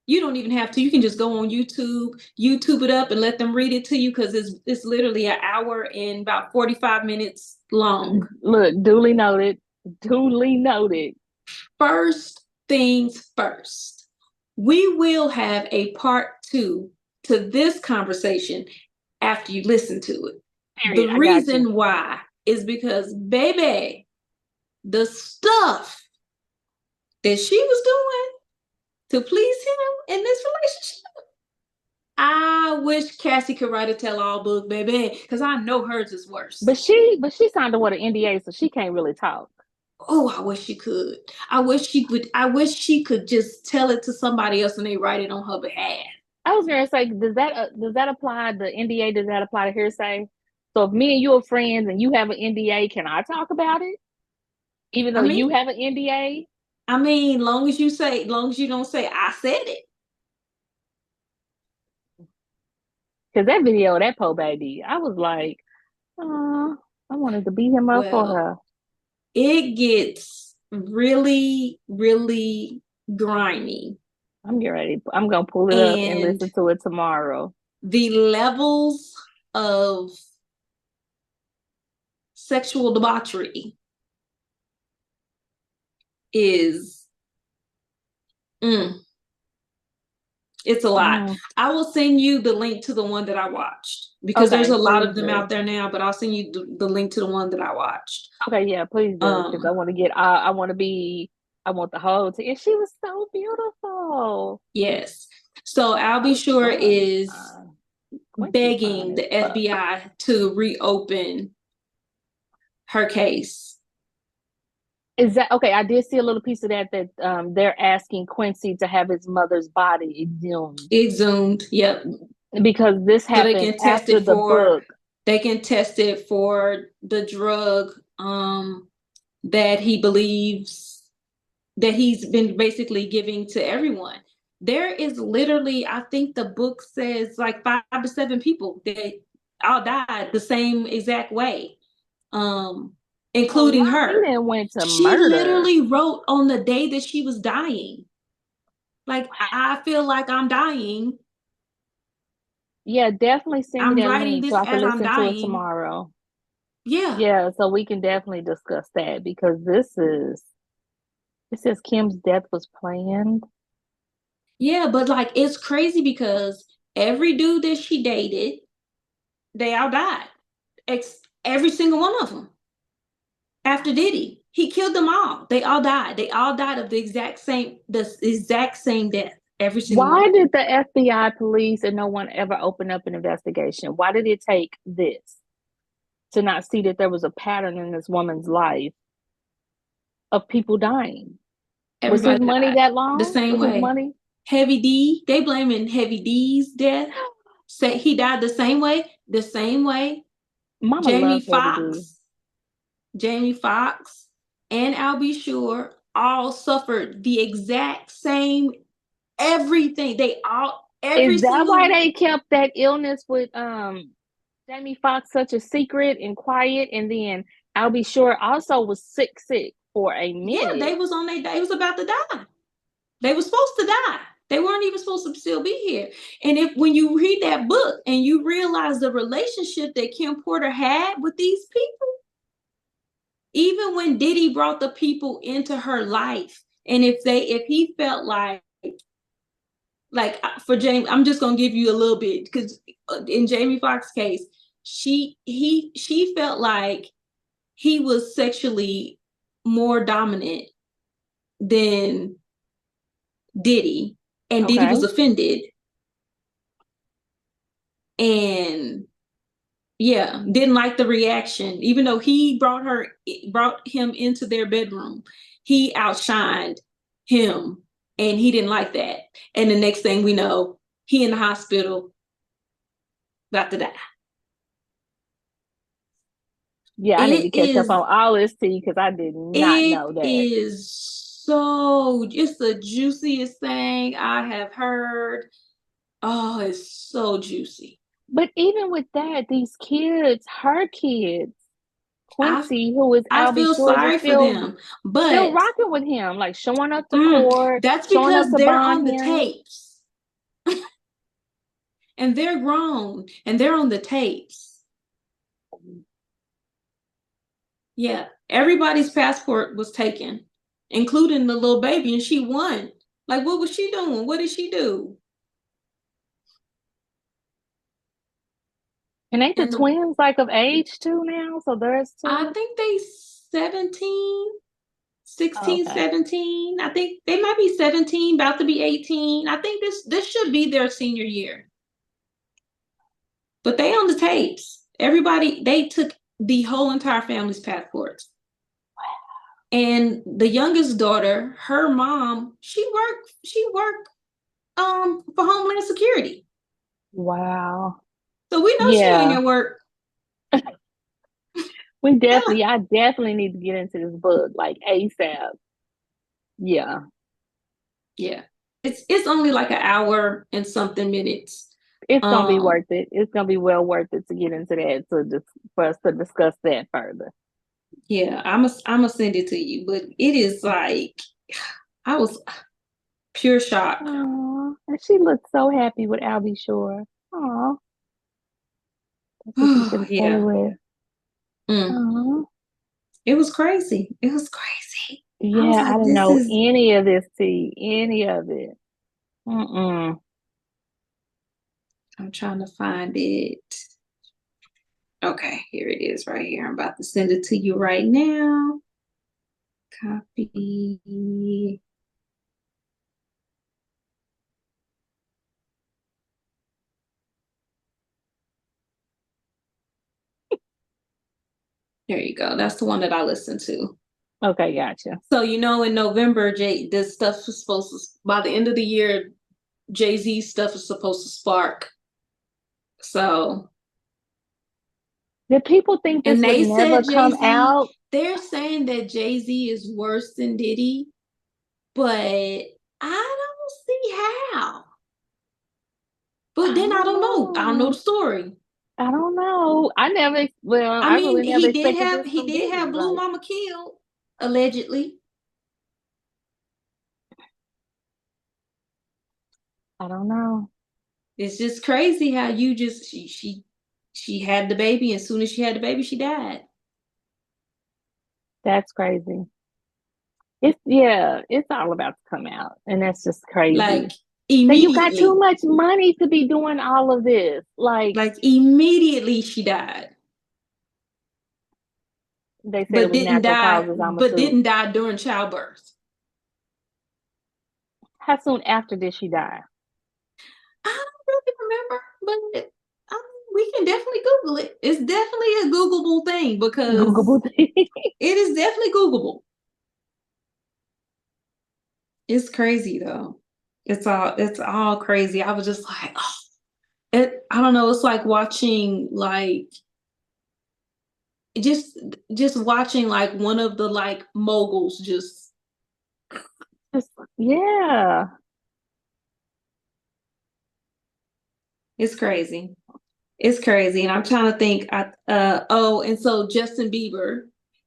You don't even have to. You can just go on YouTube it up and let them read it to you because it's literally an hour and about 45 minutes long. Look, duly noted. Duly noted. First things first, we will have a part 2 to this conversation after you listen to it. Period. The I got you. reason why is because, baby, the stuff that she was doing to please him in this relationship, I wish Cassie could write a tell-all book, baby, because I know hers is worse. But she signed away an NDA, so she can't really talk. Oh, I wish she could. I wish she could just tell it to somebody else and they write it on her behalf. I was gonna say, does that apply? The NDA, does that apply to hearsay? So if me and you are friends and you have an NDA, can I talk about it? Even I though you mean, have an NDA? long as you don't say I said it. Because that video, that poor baby, I was like, oh, I wanted to beat him up for Well, her. it gets really, really grimy. I'm getting ready. I'm gonna pull it up and And listen to it tomorrow. the levels of sexual debauchery is it's a lot. I will send you the link to the one that I watched because there's Okay, a lot please of them do. out there now, but I'll send you the link to the one that I watched. Okay, yeah, please do, because I want to get. I want to be. I want the whole thing. And she was so beautiful. Yes. So I'll be Oh, sure fun. is Quincy fine begging as the fuck. FBI to reopen her case. Is that okay? I did see a little piece of that they're asking Quincy to have his mother's body exhumed Exhumed. Yep. because this So happened after the book. they can test it for the drug that he believes that he's been basically giving to everyone. There is literally, I think the book says like 5 to 7 people that all died the same exact way, A including lot. He her. then went to She murder. literally wrote on the day that she was dying, like, I feel like I'm dying. Yeah, definitely send me I'm that writing link so this I can as I'm listen to it dying. tomorrow. Yeah. Yeah, so we can definitely discuss that because this says Kim's death was planned. Yeah, but like it's crazy because every dude that she dated, they all died. Every single one of them. After Diddy, he killed them all. They all died. They all died of the exact same death. Every single one Why of them. did the FBI police and no one ever open up an investigation? Why did it take this to not see that there was a pattern in this woman's life of people dying? Was his Everybody money died that the long? same Was his way. money? Heavy D, they blaming Heavy D's death. Say he died the same way. The same way. Mama Jamie loved Heavy D. Foxx, Jamie Foxx, and Albie Shore all suffered the exact same everything. They all every Is that why single they kept that illness with Jamie Foxx such a secret and quiet? And then I'll be sure also was sick for a yeah, minute. they was on their they was about to die. They were supposed to die. They weren't even supposed to still be here. And if when you read that book and you realize the relationship that Kim Porter had with these people, even when Diddy brought the people into her life, and if he felt like for Jamie, I'm just gonna give you a little bit because in Jamie Foxx's case, she felt like he was sexually more dominant than Diddy, and Diddy Okay. was offended, and yeah, didn't like the reaction, even though he brought him into their bedroom. He outshined him, and he didn't like that. And the next thing we know, he in the hospital about to die. Yeah, I need to It catch up is on all this tea because I did not know that. it's the juiciest thing I have heard. Oh, it's so juicy. But even with that, these kids, her kids, I Quincy, who is I Albie feel Shores, is sorry for them, still but rocking with him, like showing up to court, that's showing up because to they're bond on the hearings. tapes and they're grown and they're on the tapes. Yeah, everybody's passport was taken, including the little baby, and she won. Like, what was she doing? What did she do? And ain't the And the twins like of age too now? So there's I two. think they 17, Oh, 16, okay. 17. I think they might be 17, about to be 18. I think this should be their senior year. But they on the tapes. Everybody, they took the whole entire family's passports. And the youngest daughter, her mom, she worked for Homeland Security. Wow. So we know she ain't Yeah. at work. I definitely need to get into this book like ASAP. Yeah. Yeah. It's only like an hour and something minutes. It's gonna be Um, worth it. It's gonna be well worth it to get into that for us to discuss that further. yeah, I'm gonna send it to you, but it is like I was pure shock. Oh, and she looked so happy with Albie Shore. Oh, that's what she's Oh, gonna stay yeah. with. Mm. Oh, It was crazy. It was crazy. I was yeah, I like, didn't this know is any of this tea, any of it. Mm-mm. I'm trying to find it. Okay, here it is right here. I'm about to send it to you right now. Copy. There you go. That's the one that I listened to. Okay, gotcha. So in November, this stuff was supposed to, by the end of the year, Jay-Z stuff is supposed to spark. So, Did people think this and would they never said come Jay-Z, out? they're saying that Jay-Z is worse than Diddy, but I don't see how. I But then I don't don't know. I don't know the know. story. I don't know. I I mean, really never expected this he from did have Diddy. Blue Like, Mama killed, allegedly. I don't know. It's just crazy how you just she had the baby, and as soon as she had the baby, she died. That's crazy. It's all about to come out, and that's just crazy. Like So you got too immediately. much money to be doing all of this. Like Like immediately she died. they said it was natural causes, I'm But assuming. didn't die during childbirth. How soon after did she die? I don't really remember, but we can definitely Google it. It's definitely a Googleable thing because Google thing. it is definitely Googleable. It's crazy though. It's all crazy. I was just like, oh, I don't know, it's like watching like just just watching like one of the like moguls just Just, yeah. it's crazy. It's crazy. And I'm trying to think oh, and so Justin Bieber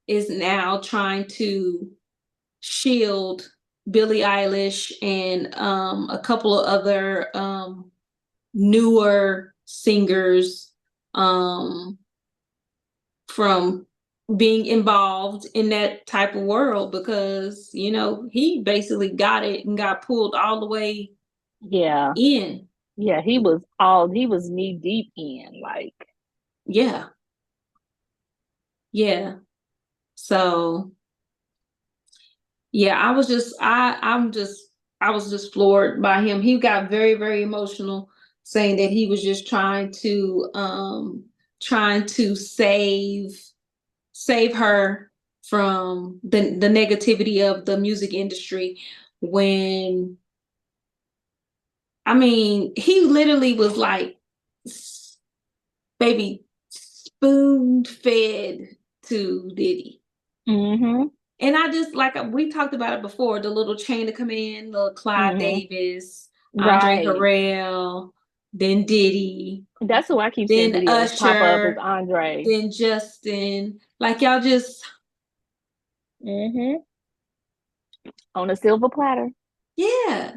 is now trying to shield Billie Eilish and a couple of other newer singers um from being involved in that type of world because he basically got it and got pulled all the way Yeah. in. Yeah, he was knee deep in, like, Yeah, yeah. So yeah, I was just floored by him. He got very, very emotional, saying that he was just trying to save her from the negativity of the music industry when I mean, he literally was like baby spoon fed to Diddy. mm-hmm. And I just like we talked about it before, the little chain to come in, little Clyde Mm-hmm. Davis, Andre Right. Harrell. then Diddy, That's who I keep seeing then videos pop up is Usher, Andre. then Justin. Like y'all just Mm-hmm. On a silver platter. yeah,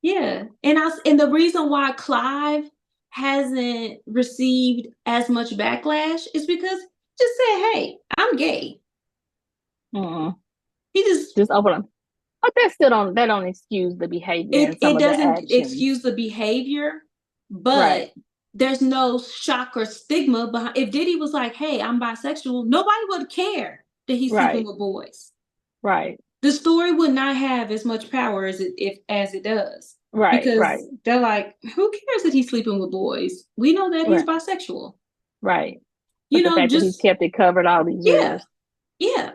yeah. And the reason why Clive hasn't received as much backlash is because he just said, "Hey, I'm gay." Mm-mm. He just Just open them. But that don't excuse the behavior and some it of the doesn't actions. excuse the behavior, Right. but there's no shock or stigma behind. If Diddy was like, "Hey, I'm bisexual," nobody would care that he's sleeping Right. with boys. Right. The story would not have as much power as it does, Right. Right. because they're like, "Who cares that he's sleeping with boys? We know that he's Right. bisexual." Right. But the fact that he's Just kept it covered all these yeah, years. yeah.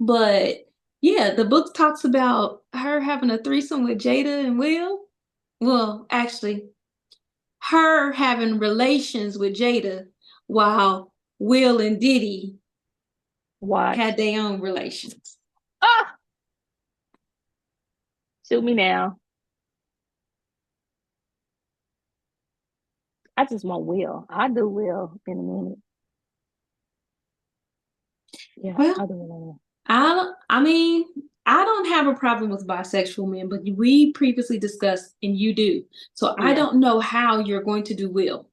But yeah, the book talks about her having a threesome with Jada and Will. Well, actually, her having relations with Jada while Will and Diddy had Watched. their own relations. Ah, shoot me now. I just want Will. I do Will in a minute. Yeah, Well, I do Will. I mean, I don't have a problem with bisexual men, but we previously discussed, and you do. So I Yeah. don't know how you're going to do Will.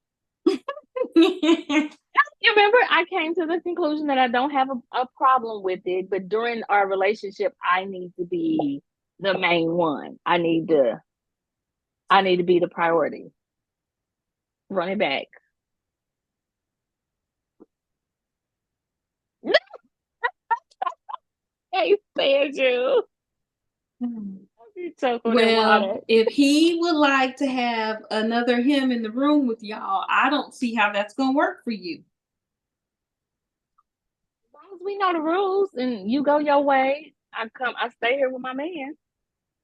You remember, I came to the conclusion that I don't have a problem with it, but during our relationship, I need to be the main one. I need to be the priority. Run it back. I stand you. You choking that Well, water. if he would like to have another him in the room with y'all, I don't see how that's going to work for you. As long as we know the rules and you go your way, I stay here with my man.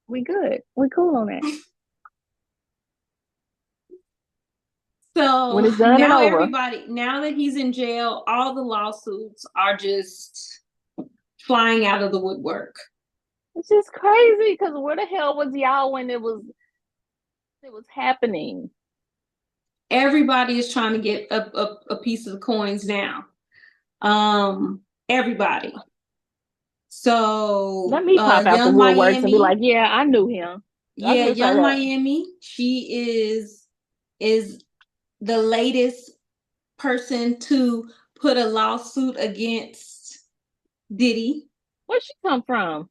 We good. We cool on that. When So it's done and over. now that he's in jail, all the lawsuits are just flying out of the woodwork. It's just crazy because where the hell was y'all when it was happening? Everybody is trying to get a piece of the coins now. Everybody. So, Let me pop out the Young woodworks and be Miami, like, yeah, I knew him. I yeah, just say Young that. Miami, she is the latest person to put a lawsuit against Diddy. Where she come from?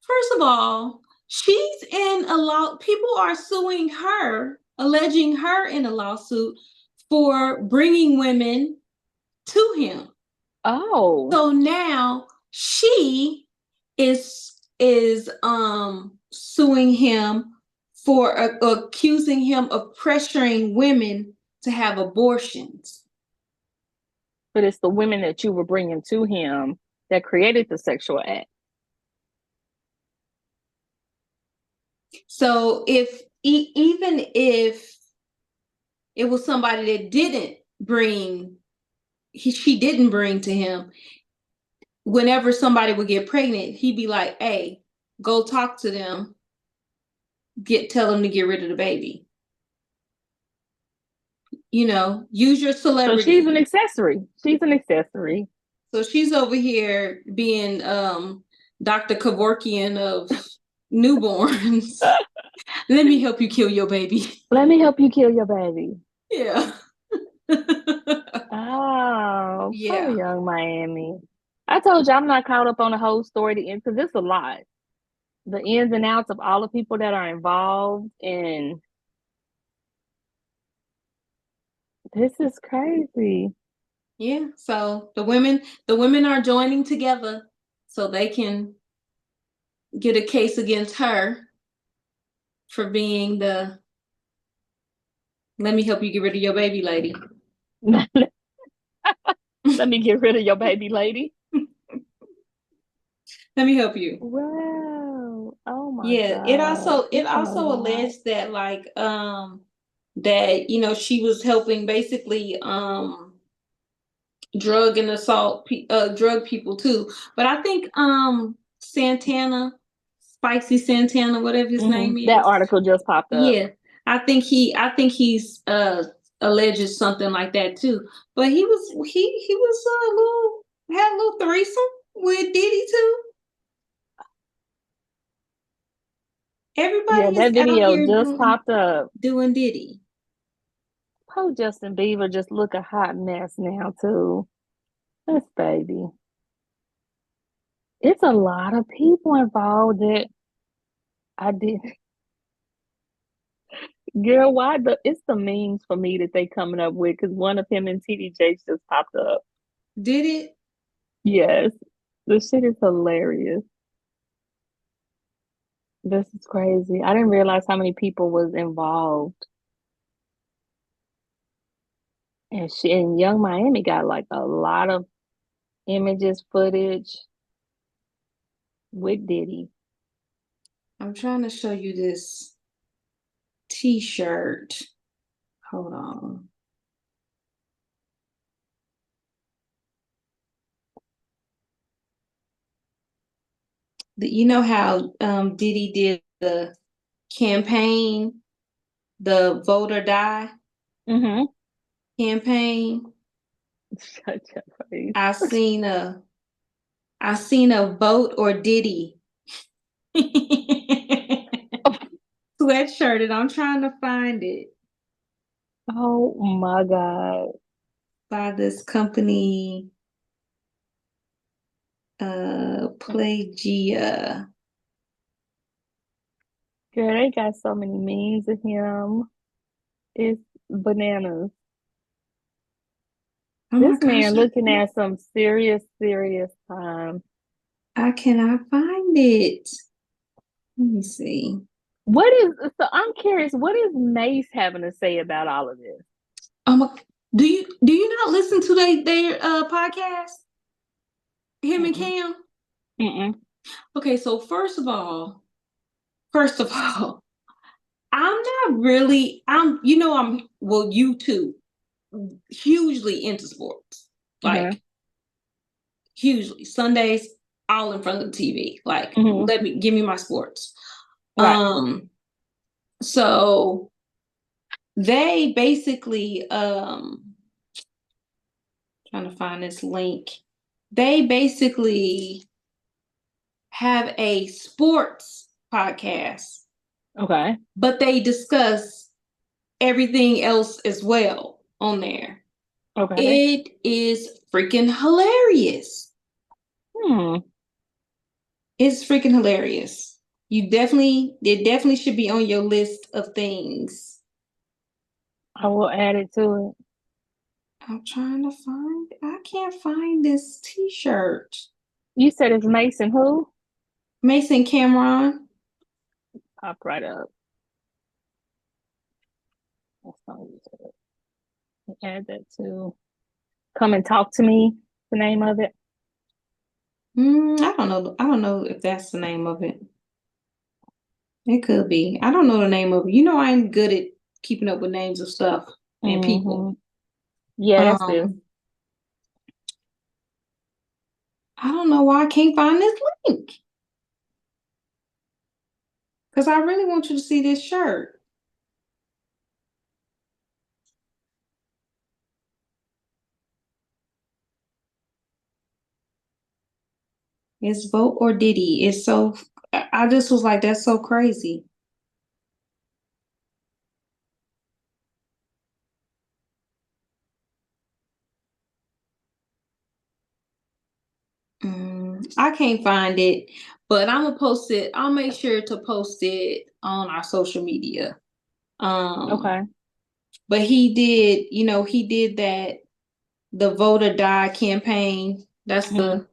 First of all, she's in a law. People are suing her, alleging her in a lawsuit for bringing women to him. Oh, So now she is suing him for accusing him of pressuring women to have abortions. but it's the women that you were bringing to him that created the sexual act. So even if it was somebody that she didn't bring to him, whenever somebody would get pregnant, he'd be like, "Hey, go talk to them, tell them to get rid of the baby. Use your So she's an celebrity." accessory. She's an accessory. So she's over here being Dr. Kevorkian of newborns. Let me help you kill your baby. Let me help you kill your baby. Yeah. Oh, poor Yeah. young Miami. I told you I'm not caught up on the whole story to end because it's a lot. The ins and outs of all the people that are involved, and this is crazy. Yeah. So the women are joining together so they can get a case against her for being the "let me help you get rid of your baby" lady. Let me get rid of your baby lady. Let me help you. Wow. Oh my Yeah, it God. also it It's a also lot. alleged that that she was helping basically drug and assault drug people too. But I think Santana, Spicy Santana, whatever his name That is. article just popped up. Yeah. I think he's alleged something like that too. But he was a little had a little threesome with Diddy too. Yeah, Everybody is that out video here just popped up. doing Diddy. Poor Justin Bieber just look a hot mess now too. This baby. It's a lot of people involved that I did. Girl, it's the memes for me that they coming up with because one of him and TD Jakes just popped up. Did it? Yes. This shit is hilarious. This is crazy. I didn't realize how many people was involved. And Young Miami got like a lot of images, footage with Diddy. I'm trying to show you this T-shirt. Hold on. You know how Diddy did the campaign, the vote or die Mm-hmm. campaign? Shut your face. I seen a vote or Diddy sweatshirt, and I'm trying to find it Oh my God. by this company, Plagia. Girl, they got so many memes of him. It's bananas. Oh my This gosh, man looking at some serious, serious time. I cannot find it. Let me see. I'm curious, what is Mace having to say about all of this? Do you not listen to their podcast? Him and Mm-mm. Cam? Mm-mm. Okay, so first of all, I'm not really, you too, hugely into sports. Mm-hmm. Like, hugely. Sundays, all in front of the TV. Like, Mm-hmm. give me my sports. Right. So they basically, trying to find this link, they basically have a sports podcast, Okay. but they discuss everything else as well on there. Okay. It is freaking hilarious. Hmm. It's freaking hilarious. It definitely should be on your list of things. I will add it to it. I can't find this t-shirt. You said it's Mason who? Mason Cameron. Pop right up. That's not what you said. Add that to Come and Talk to Me, the name of it. I don't know. I don't know if that's the name of it. It could be. I don't know the name of it. You know, I'm good at keeping up with names of stuff and Mm-hmm. people. Yeah, that's this. Um, I don't know why I can't find this link. Because I really want you to see this shirt. It's Vote or Diddy. I just was like, that's so crazy. I can't find it, but I'm gonna post it. I'll make sure to post it on our social media. Okay. But he did the Vote or Die campaign. That's Mm-hmm. the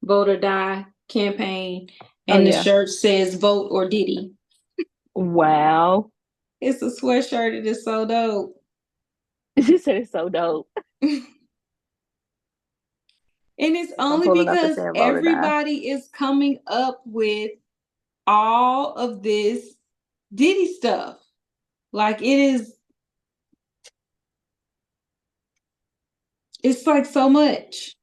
Vote or Die campaign. Oh And the yeah. shirt says Vote or Diddy. Wow. It's a sweatshirt. It is so dope. She said it's so dope. And it's I'm only pulling up and because saying vote or die. everybody is coming up with all of this Diddy stuff. Like it's like so much.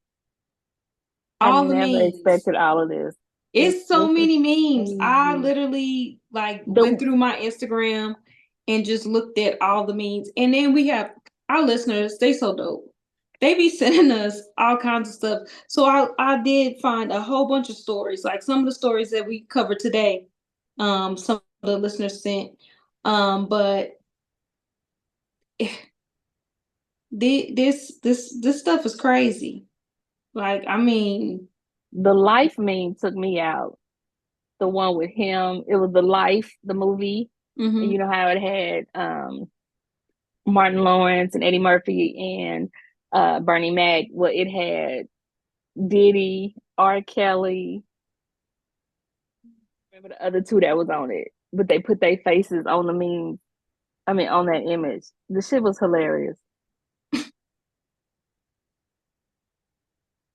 I All the never memes. expected all of this. It's so This is many memes. I crazy. literally like went The through my Instagram and just looked at all the memes. And then we have our listeners, they so dope. They be sending us all kinds of stuff. So I did find a whole bunch of stories, like some of the stories that we covered today. Some of the listeners sent. But this stuff is crazy. Like, I mean, The Life meme took me out. The one with him, it was The Life, the movie. And you know how it had Martin Lawrence and Eddie Murphy and Bernie Mac. Well, it had Diddy, R. Kelly. Remember the other two that was on it, but they put their faces on the meme. I mean, on that image. The shit was hilarious.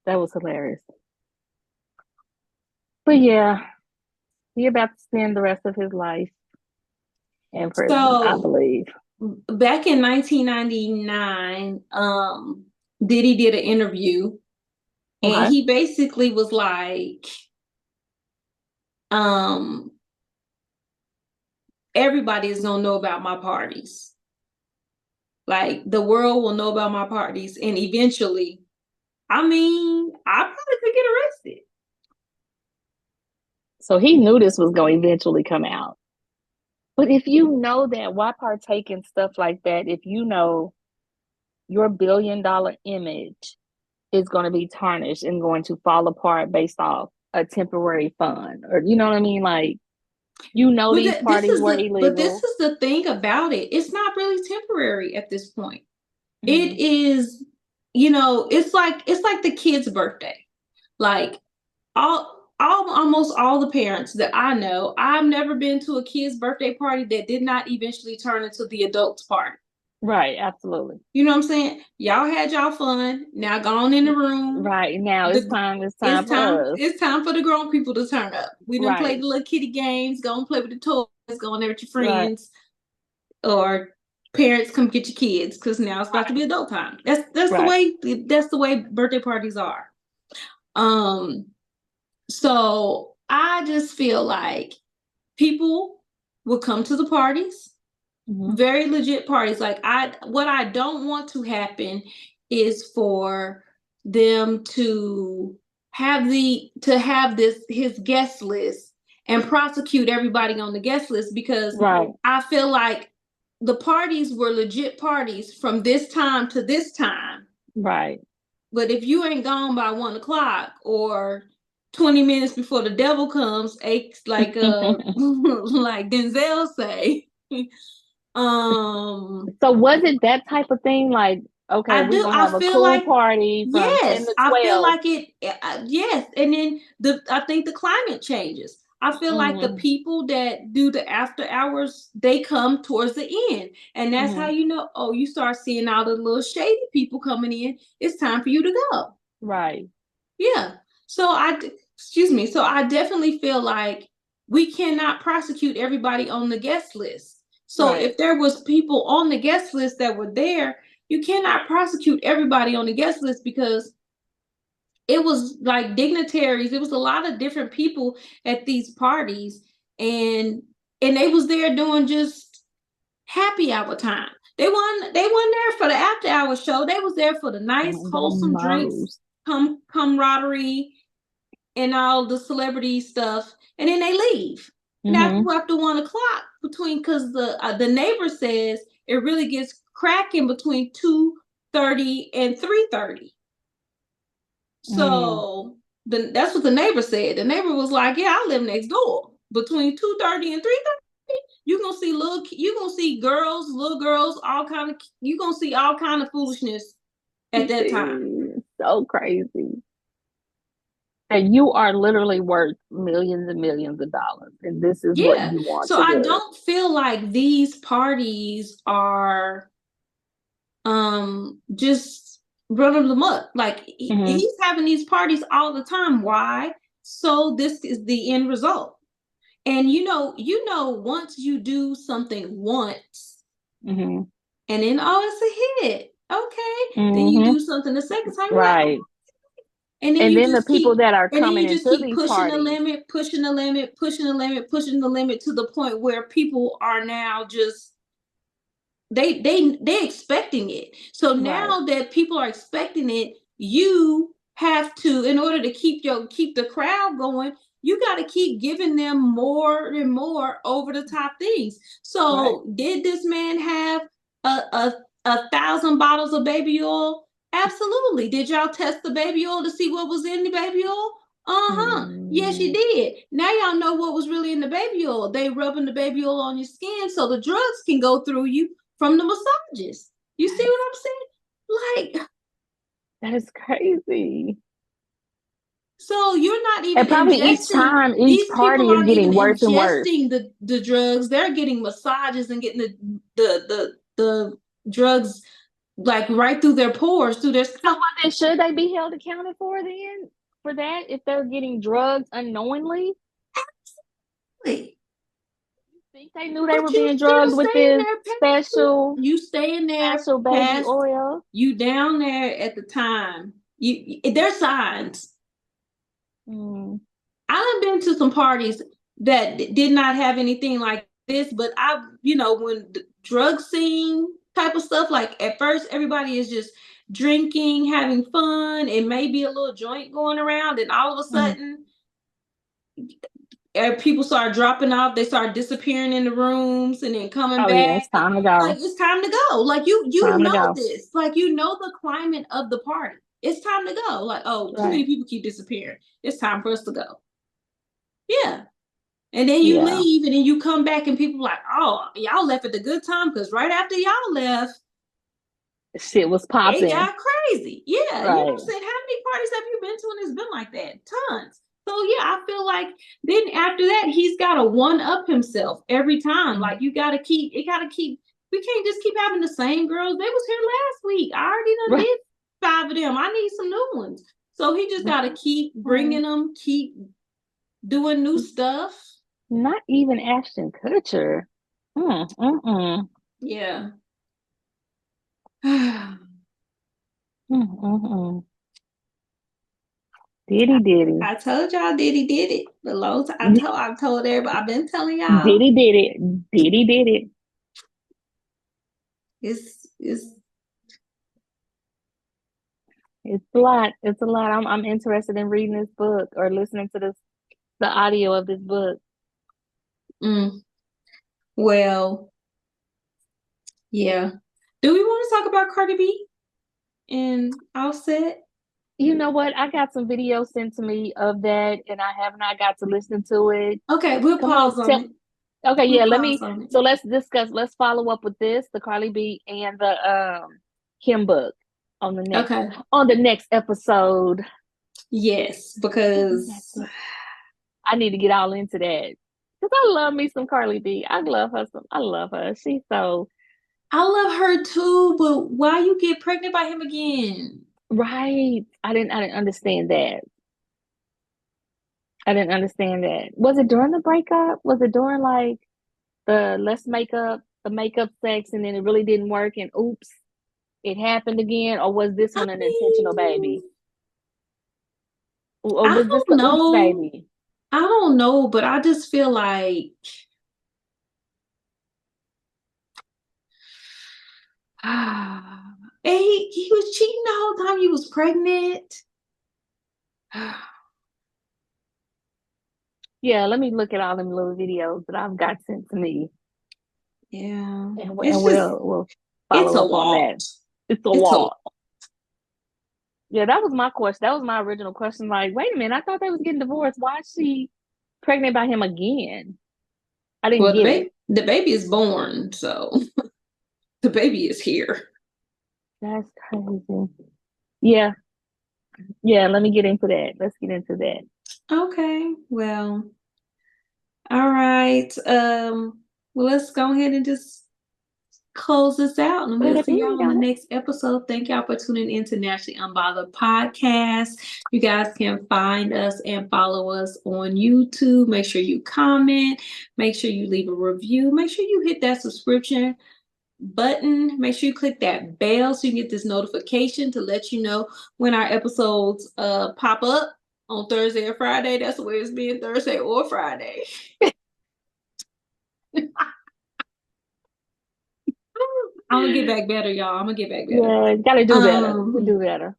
That was hilarious. But yeah, he about to spend the rest of his life in prison, I so believe. back in 1999, Diddy did an interview, and he basically was like, everybody is gonna know about my parties. Like, the world will know about my parties, and eventually, I mean, I probably could get arrested. So he knew this was going to eventually come out. But if you know that, why partake in stuff like that if you know your $1 billion image is going to be tarnished and going to fall apart based off a temporary fund? Or, you know what I mean? Like, you know, these parties were illegal. But this is the thing about it. It's not really temporary at this point. It is, it's like the kid's birthday. Like, almost all the parents that I know, I've never been to a kid's birthday party that did not eventually turn into the adults' party. Right, absolutely. You know what I'm saying? Y'all had y'all fun. Now go on in the room. Right, now it's time for us. It's time for the grown people to turn up. We done play the little kitty games. Go and play with the toys. Go in there with your friends. Right. Or parents, come get your kids, because now it's about to be adult time. That's the way birthday parties are. So I just feel like people will come to the parties, very legit parties. Like, what I don't want to happen is for them to have his guest list and prosecute everybody on the guest list, because I feel like the parties were legit parties from this time to this time. Right. But if you ain't gone by 1:00 or 20 minutes before the devil comes, like like Denzel say. So was it that type of thing? Like, okay, we're gonna have a cool party from 10 to 12. I feel like it. Yes, and then I think the climate changes. I feel like the people that do the after hours, they come towards the end, and that's how you know. Oh, you start seeing all the little shady people coming in. It's time for you to go. Right. Yeah. So I definitely feel like we cannot prosecute everybody on the guest list. So if there was people on the guest list that were there, you cannot prosecute everybody on the guest list, because it was like dignitaries. It was a lot of different people at these parties, and they was there doing just happy hour time. They weren't there for the after hour show. They was there for the nice, wholesome drinks, camaraderie, and all the celebrity stuff, and then they leave. Now after 1:00, because the neighbor says it really gets cracking between 2:30 and 3:30. So that's what the neighbor said. The neighbor was like, "Yeah, I live next door. Between 2:30 and 3:30, you're gonna see girls, little girls, you're gonna see all kind of foolishness at that time." So crazy. And you are literally worth millions and millions of dollars, and this is what you want. So I don't feel like these parties are just running them up. Like, he's having these parties all the time. Why? So this is the end result. And once you do something once, and then it's a hit. Okay. Then you do something the second time, right? And then the people that are coming into these pushing parties, the limit, pushing the limit to the point where people are now just they expecting it. So now that people are expecting it, you have to, in order to keep the crowd going, you got to keep giving them more and more over the top things. So did this man have a 1,000 bottles of baby oil? Absolutely. Did y'all test the baby oil to see what was in the baby oil? Yes, you did. Now y'all know what was really in the baby oil. They rubbing the baby oil on your skin so the drugs can go through you from the massages. You see what I'm saying? Like, that is crazy. so you're not even And probably each ingesting. time, each These people party is aren't even getting worse and worse. ingesting the drugs. They're getting massages and getting the drugs like right through their pores, through their So what then, should they be held accountable for then for that if they're getting drugs unknowingly? Absolutely. You think they knew they But were you being still drugged with stay in this there past special you stay in there special baby past oil? you down there at the time. There's signs. I've been to some parties that did not have anything like this, but when the drug scene type of stuff, like at first everybody is just drinking, having fun, it may be a little joint going around, and all of a sudden people start dropping off, they start disappearing in the rooms and then coming Oh yeah, back. it's time to go. Like, it's time to go. Like, you Time to know go. this. Like, you know the climate of the party. It's time to go. Like, oh, too many people keep disappearing. It's time for us to go. Yeah. And then you leave and then you come back and people like, oh, y'all left at the good time, because right after y'all left, shit was popping. it got crazy. Yeah. You know what I'm saying? How many parties have you been to and it's been like that? Tons. So yeah, I feel like then after that, he's got to one up himself every time. Like, we can't just keep having the same girls. They was here last week. I already done did 5 of them. I need some new ones. So he just got to keep bringing them, keep doing new stuff. Not even Ashton Kutcher. Yeah. Diddy. I told y'all Diddy did it. I told everybody. I've been telling y'all. Diddy did it. It's a lot. It's a lot. I'm interested in reading this book or listening to the audio of this book. Well, yeah. Do we want to talk about Cardi B and Offset? You know what? I got some videos sent to me of that, and I have not got to listen to it. Okay, we'll pause on it. Okay, yeah. So let's discuss. Let's follow up with this, the Cardi B and the Kim book on the next episode. Yes, because I need to get all into that. Because I love me some Cardi B. I love her. She's so. I love her too, but why you get pregnant by him again? Right. I didn't understand that. Was it during the breakup? Was it during like the makeup sex, and then it really didn't work and oops, it happened again? Or was this one an intentional baby? Or was this the oops baby? I don't know, but I just feel like and he was cheating the whole time he was pregnant. Yeah, let me look at all them little videos that I've got sent to me. Yeah. And we'll follow up on that. It's a lot. Yeah, that was my question. That was my original question. Like, wait a minute, I thought they was getting divorced. Why is she pregnant by him again? I didn't get it. The baby is born, so the baby is here. That's crazy. Yeah. Yeah, let me get into that. Let's get into that. Okay. Well, all right. Well, let's go ahead and just close this out, and we'll see y'all on the next episode. Thank y'all for tuning in to Naturally Unbothered Podcast. You guys can find us and follow us on YouTube. Make sure you comment. Make sure you leave a review. Make sure you hit that subscription button. Make sure you click that bell so you can get this notification to let you know when our episodes pop up on Thursday or Friday. That's the way it's been, Thursday or Friday. I'm gonna get back better, y'all. I'm gonna get back better. Yeah, gotta do better. We do better.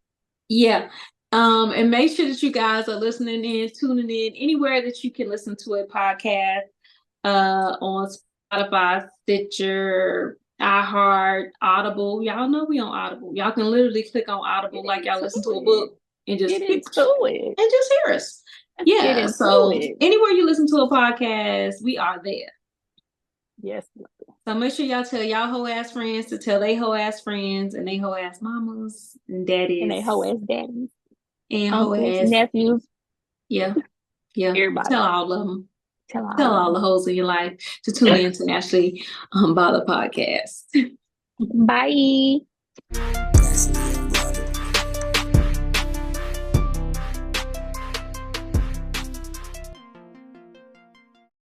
Yeah. And make sure that you guys are listening in, tuning in anywhere that you can listen to a podcast, on Spotify, Stitcher, iHeart, Audible. Y'all know we on Audible. Y'all can literally click on Audible like y'all listen to a book and just get into it and just hear us. Yeah. So anywhere you listen to a podcast, we are there. Yes. So make sure y'all tell y'all hoe ass friends to tell they hoe ass friends and they hoe ass mamas and daddies and they hoe ass daddies and uncles, hoe ass nephews. Yeah. Everybody. Tell all of them. Tell all the hoes in your life to tune in to Nationally Unbothered podcast. Bye.